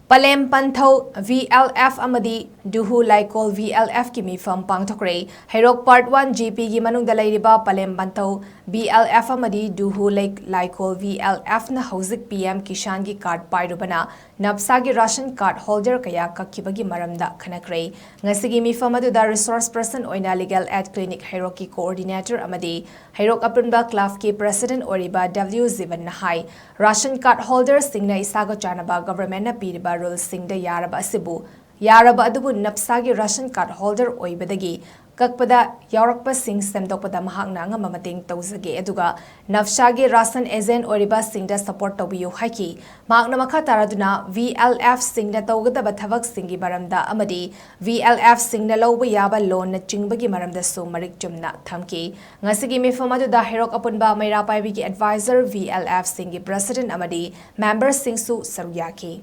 Palem Panthou Vlf Amadi Duhu Laikol Vlf ki Meefam Pangthok Khre Hairok Part 1 GP gi manung dalai riba Palem Panthou Vlf Amadi Duhu Laikol Vlf na hauzik PM Kishan gi card pairubana napsa gi ration card holder kaya kakibagi maramda khanakre ngasigi Meefam adu da resource person oina legal aid clinic Hairok ki coordinator Amadi Hairok Apunba club ki president oriba W7 nahai ration card holder singna isago chanaba government na piriba rules singda yaraba asibu yaraba adubu napsagi ration card holder oibadagi kakpada yaurakpa sing semdokpada mahakna ngama mating tawzage aduga nafshagi ration agent oriba singda support tawiyu haiki mahakna makha taraduna VLF singda tawgadaba thabak singi maramda amadi VLF singna lawba yaba loan na chingbagi maramda su marik chumna thamki ngasigi Meefam adu da Hairok Apunba maira paibigi advisor VLF singi president amadi member singsu saryaki